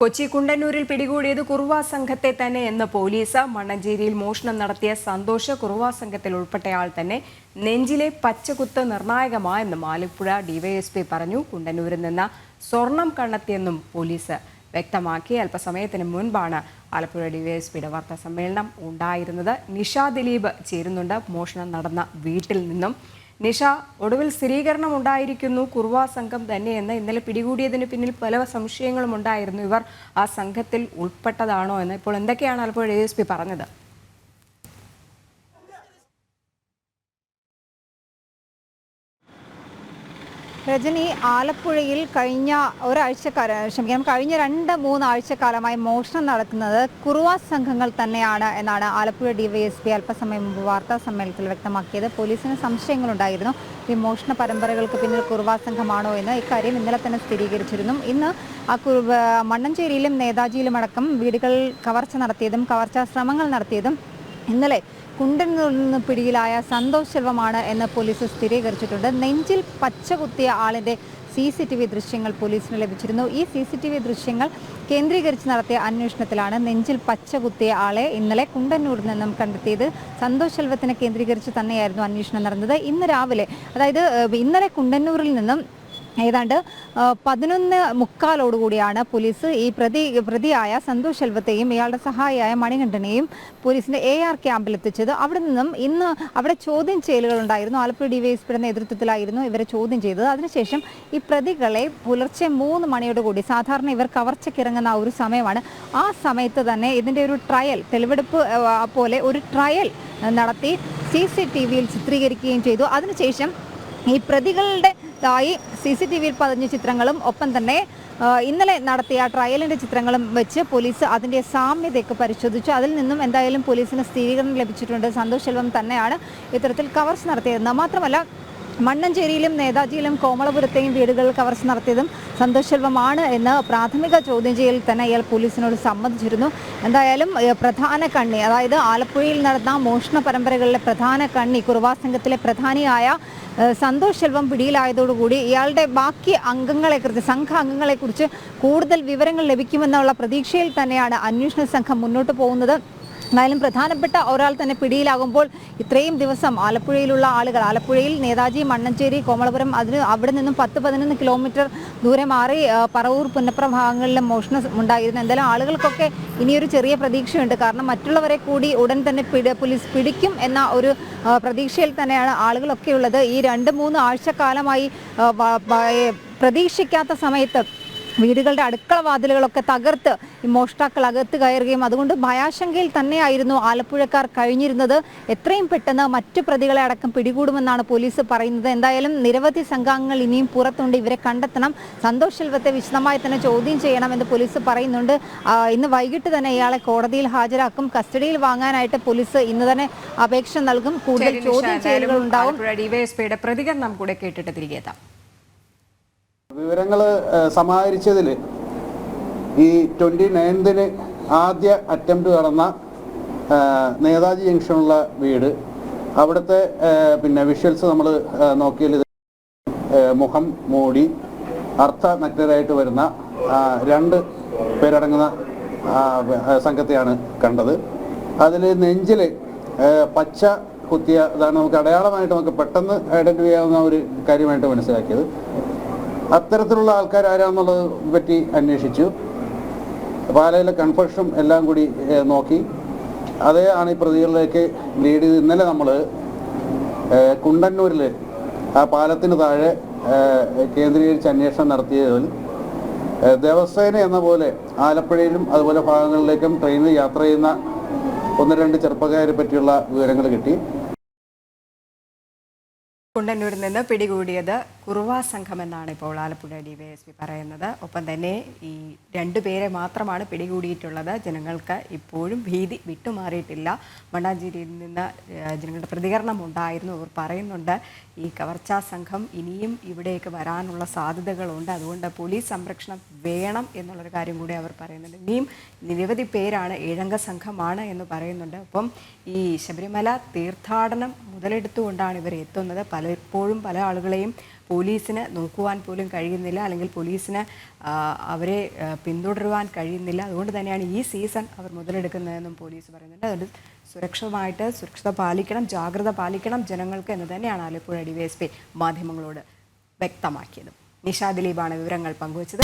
കൊച്ചി കുണ്ടന്നൂരിൽ പിടികൂടിയത് കുറുവ സംഘത്തെ തന്നെ എന്ന് പോലീസ്. മണ്ണഞ്ചേരിയിൽ മോഷണം നടത്തിയ സന്തോഷ് കുറുവ സംഘത്തിൽ ഉൾപ്പെട്ടയാൾ തന്നെ. നെഞ്ചിലെ പച്ചകുത്ത് നിർണായകമായെന്നും ആലപ്പുഴ ഡിവൈഎസ്പി പറഞ്ഞു. കുണ്ടന്നൂരിൽ നിന്ന് സ്വർണം കണ്ടെത്തിയെന്നും പോലീസ് വ്യക്തമാക്കി. അല്പസമയത്തിന് മുൻപാണ് ആലപ്പുഴ ഡിവൈഎസ്പിയുടെ വാർത്താ സമ്മേളനം ഉണ്ടായിരുന്നത്. നിഷ ദിലീപ് ചേരുന്നുണ്ട് മോഷണം നടന്ന വീട്ടിൽ നിന്നും. നിഷ, ഒടുവിൽ സ്ഥിരീകരണം ഉണ്ടായിരിക്കുന്നു കുറുവ സംഘം തന്നെയെന്ന്. ഇന്നലെ പിടികൂടിയതിന് പിന്നിൽ പല സംശയങ്ങളും ഉണ്ടായിരുന്നു. ഇവർ ആ സംഘത്തിൽ ഉൾപ്പെട്ടതാണോ എന്ന്. ഇപ്പോൾ എന്തൊക്കെയാണ് ആലപ്പുഴ ഡിവൈഎസ്പി പറഞ്ഞത്? രജനി, ആലപ്പുഴയിൽ കഴിഞ്ഞ കഴിഞ്ഞ 2-3 ആഴ്ചക്കാലമായി മോഷണം നടക്കുന്നത് കുറുവ സംഘങ്ങൾ തന്നെയാണ് എന്നാണ് ആലപ്പുഴ ഡിവൈഎസ്പി അല്പസമയം മുമ്പ് വാർത്താ സമ്മേളനത്തിൽ വ്യക്തമാക്കിയത്. പോലീസിന് സംശയങ്ങളുണ്ടായിരുന്നു ഈ മോഷണ പരമ്പരകൾക്ക് പിന്നിൽ കുറുവ സംഘമാണോ എന്ന്. ഇക്കാര്യം ഇന്നലെ തന്നെ സ്ഥിരീകരിച്ചിരുന്നു. ഇന്ന് മണ്ണഞ്ചേരിയിലും നേതാജിയിലും അടക്കം വീടുകൾ കവർച്ച നടത്തിയതും കവർച്ചാ ശ്രമങ്ങൾ നടത്തിയതും ഇന്നലെ കുണ്ടന്നൂരിൽ നിന്ന് പിടിയിലായ സന്തോഷ് ശെൽവമാണ് എന്ന് പോലീസ് സ്ഥിരീകരിച്ചിട്ടുണ്ട്. നെഞ്ചിൽ പച്ച കുത്തിയ ആളിൻ്റെ CCTV ദൃശ്യങ്ങൾ പോലീസിന് ലഭിച്ചിരുന്നു. ഈ CCTV ദൃശ്യങ്ങൾ കേന്ദ്രീകരിച്ച് നടത്തിയ അന്വേഷണത്തിലാണ് നെഞ്ചിൽ പച്ച കുത്തിയ ആളെ ഇന്നലെ കുണ്ടന്നൂരിൽ നിന്നും കണ്ടെത്തിയത്. സന്തോഷ് ശെൽവത്തിനെ കേന്ദ്രീകരിച്ച് തന്നെയായിരുന്നു അന്വേഷണം നടന്നത്. ഇന്ന് രാവിലെ, അതായത് ഇന്നലെ കുണ്ടന്നൂരിൽ നിന്നും ഏതാണ്ട് 11:45 പോലീസ് ഈ പ്രതിയായ സന്തോഷ് ശെൽവത്തെയും ഇയാളുടെ സഹായിയായ മണികണ്ഠനെയും പോലീസിന്റെ AR ക്യാമ്പിൽ എത്തിച്ചത്. അവിടെ നിന്നും ഇന്ന് അവിടെ ചോദ്യം ചെയ്യലുകൾ ഉണ്ടായിരുന്നു. ആലപ്പുഴ ഡിവൈഎസ്പിയുടെ നേതൃത്വത്തിലായിരുന്നു ഇവരെ ചോദ്യം ചെയ്തത്. അതിനുശേഷം ഈ പ്രതികളെ പുലർച്ചെ 3 മണിയോടുകൂടി, സാധാരണ ഇവർ കവർച്ചയ്ക്കിറങ്ങുന്ന ഒരു സമയമാണ്, ആ സമയത്ത് തന്നെ ഇതിൻ്റെ ഒരു ട്രയൽ, തെളിവെടുപ്പ് പോലെ ഒരു ട്രയൽ നടത്തി CCTVയിൽ ചിത്രീകരിക്കുകയും ചെയ്തു. അതിനുശേഷം ഈ പ്രതികളുടെ CCTVയിൽ പതിഞ്ഞ ചിത്രങ്ങളും ഒപ്പം തന്നെ ഇന്നലെ നടത്തിയ ട്രയലിൻ്റെ ചിത്രങ്ങളും വെച്ച് പോലീസ് അതിൻ്റെ സാമ്യതയൊക്കെ പരിശോധിച്ചു. അതിൽ നിന്നും എന്തായാലും പോലീസിന് സ്ഥിരീകരണം ലഭിച്ചിട്ടുണ്ട്. സന്തോഷ് ശെൽവം തന്നെയാണ് ഇത്തരത്തിൽ കവർച്ച നടത്തിയതെന്ന്. മാത്രമല്ല, മണ്ണഞ്ചേരിയിലും നേതാജിയിലും കോമളപുരത്തെയും വീടുകളിൽ കവർച്ച നടത്തിയതും സന്തോഷ് ശെൽവമാണ് എന്ന് പ്രാഥമിക ചോദ്യം ചെയ്യലിൽ തന്നെ ഇയാൾ പോലീസിനോട് സമ്മതിച്ചിരുന്നു. എന്തായാലും പ്രധാന കണ്ണി, അതായത് ആലപ്പുഴയിൽ നടന്ന മോഷണ പരമ്പരകളിലെ പ്രധാന കണ്ണി, കുറുവ സംഘത്തിലെ പ്രധാനിയായ സന്തോഷ് ശെൽവം പിടിയിലായതോടുകൂടി ഇയാളുടെ ബാക്കി സംഘ അംഗങ്ങളെക്കുറിച്ച് കൂടുതൽ വിവരങ്ങൾ ലഭിക്കുമെന്നുള്ള പ്രതീക്ഷയിൽ തന്നെയാണ് അന്വേഷണ സംഘം മുന്നോട്ട് പോകുന്നത്. എന്തായാലും പ്രധാനപ്പെട്ട ഒരാൾ തന്നെ പിടിയിലാകുമ്പോൾ ഇത്രയും ദിവസം ആലപ്പുഴയിലുള്ള ആളുകൾ, ആലപ്പുഴയിൽ നേതാജി, മണ്ണഞ്ചേരി, കോമളപുരം, അവിടെ നിന്നും 10-11 കിലോമീറ്റർ ദൂരെ മാറി പറവൂർ, പുന്നപ്ര ഭാഗങ്ങളിലും മോഷണം ഉണ്ടായിരുന്നു. എന്തായാലും ആളുകൾക്കൊക്കെ ഇനിയൊരു ചെറിയ പ്രതീക്ഷയുണ്ട്. കാരണം മറ്റുള്ളവരെ കൂടി ഉടൻ തന്നെ പോലീസ് പിടിക്കും എന്ന ഒരു പ്രതീക്ഷയിൽ തന്നെയാണ് ആളുകളൊക്കെ ഉള്ളത്. ഈ 2-3 ആഴ്ചക്കാലമായി പ്രതീക്ഷിക്കാത്ത സമയത്ത് വീടുകളുടെ അടുക്കള വാതിലുകളൊക്കെ തകർത്ത് ഈ മോഷ്ടാക്കൾ അകത്ത് കയറുകയും അതുകൊണ്ട് ഭയാശങ്കയിൽ തന്നെയായിരുന്നു ആലപ്പുഴക്കാർ കഴിഞ്ഞിരുന്നത്. എത്രയും പെട്ടെന്ന് മറ്റു പ്രതികളെ അടക്കം പിടികൂടുമെന്നാണ് പോലീസ് പറയുന്നത്. എന്തായാലും നിരവധി സംഘാംഗങ്ങൾ ഇനിയും പുറത്തുണ്ട്. ഇവരെ കണ്ടെത്തണം. സന്തോഷ് ശെൽവത്തെ വിശദമായി തന്നെ ചോദ്യം ചെയ്യണമെന്ന് പോലീസ് പറയുന്നുണ്ട്. ഇന്ന് വൈകിട്ട് തന്നെ ഇയാളെ കോടതിയിൽ ഹാജരാക്കും. കസ്റ്റഡിയിൽ വാങ്ങാനായിട്ട് പോലീസ് ഇന്ന് തന്നെ അപേക്ഷ നൽകും. കൂടുതൽ ചോദ്യം ചെയ്യലുകൾ ഉണ്ടാവും. ഡിവൈഎസ്പിയുടെ പ്രതികരണം കൂടെ കേട്ടിട്ട് തിരികെ എത്താം. വിവരങ്ങൾ സമാഹരിച്ചതിൽ ഈ 29-ന് ആദ്യ അറ്റംപ്റ്റ് നടന്ന നേതാജി ജംഗ്ഷനുള്ള വീട്, അവിടുത്തെ വിഷ്വൽസ് നമ്മൾ നോക്കിയാൽ മുഖം മൂടി അർത്ഥനഗ്നരായിട്ട് വരുന്ന 2 പേരടങ്ങുന്ന സംഘത്തെയാണ് കണ്ടത്. അതിൽ നെഞ്ചിൽ പച്ച കുത്തിയ ഇതാണ് നമുക്ക് അടയാളമായിട്ട് നമുക്ക് പെട്ടെന്ന് ഐഡൻറ്റിഫൈ ചെയ്യാവുന്ന ഒരു കാര്യമായിട്ട് മനസ്സിലാക്കിയത്. അത്തരത്തിലുള്ള ആൾക്കാർ ആരാണെന്നുള്ളത് പറ്റി അന്വേഷിച്ചു. പാലയിലെ കൺഫർഷനും എല്ലാം കൂടി നോക്കി അതേ ആണ് ഈ പ്രതികളിലേക്ക് ലീഡ് ചെയ്ത് ഇന്നലെ നമ്മൾ കുണ്ടന്നൂരിൽ ആ പാലത്തിന് താഴെ കേന്ദ്രീകരിച്ച് അന്വേഷണം നടത്തിയതിൽ ദിവസേന എന്ന പോലെ ആലപ്പുഴയിലും അതുപോലെ ഭാഗങ്ങളിലേക്കും ട്രെയിനിൽ യാത്ര ചെയ്യുന്ന 1-2 ചെറുപ്പക്കാരെ പറ്റിയുള്ള വിവരങ്ങൾ കിട്ടി. കുണ്ടന്നൂരിൽ നിന്ന് പിടികൂടിയത് കുറുവ സംഘമെന്നാണ് ഇപ്പോൾ ആലപ്പുഴ ഡിവൈഎസ്പി പറയുന്നത്. ഒപ്പം തന്നെ ഈ 2 പേരെ മാത്രമാണ് പിടികൂടിയിട്ടുള്ളത്. ജനങ്ങൾക്ക് ഇപ്പോഴും ഭീതി വിട്ടുമാറിയിട്ടില്ല. മണ്ണാഞ്ചേരിയിൽ നിന്ന് ജനങ്ങളുടെ പ്രതികരണം ഉണ്ടായിരുന്നു. അവർ പറയുന്നുണ്ട് ഈ കവർച്ചാ സംഘം ഇനിയും ഇവിടേക്ക് വരാനുള്ള സാധ്യതകളുണ്ട്. അതുകൊണ്ട് പോലീസ് സംരക്ഷണം വേണം എന്നുള്ളൊരു കാര്യം കൂടി അവർ പറയുന്നുണ്ട്. ഇനിയും നിരവധി പേരാണ്, 7-അംഗ സംഘമാണ് എന്ന് പറയുന്നുണ്ട്. ഒപ്പം ഈ ശബരിമല തീർത്ഥാടനം മുതലെടുത്തുകൊണ്ടാണ് ഇവർ എത്തുന്നത്. പലപ്പോഴും പല ആളുകളെയും പോലീസിന് നോക്കുവാൻ പോലും കഴിയുന്നില്ല, അല്ലെങ്കിൽ പോലീസിന് അവരെ പിന്തുടരുവാൻ കഴിയുന്നില്ല. അതുകൊണ്ട് തന്നെയാണ് ഈ സീസൺ അവർ മുതലെടുക്കുന്നതെന്നും പോലീസ് പറയുന്നുണ്ട്. അതുകൊണ്ട് സുരക്ഷത പാലിക്കണം, ജാഗ്രത പാലിക്കണം ജനങ്ങൾക്ക് എന്ന് തന്നെയാണ് ആലപ്പുഴ ഡിവൈഎസ്പി മാധ്യമങ്ങളോട് വ്യക്തമാക്കിയത്. നിഷാ ദിലീപാണ് വിവരങ്ങൾ പങ്കുവച്ചത്.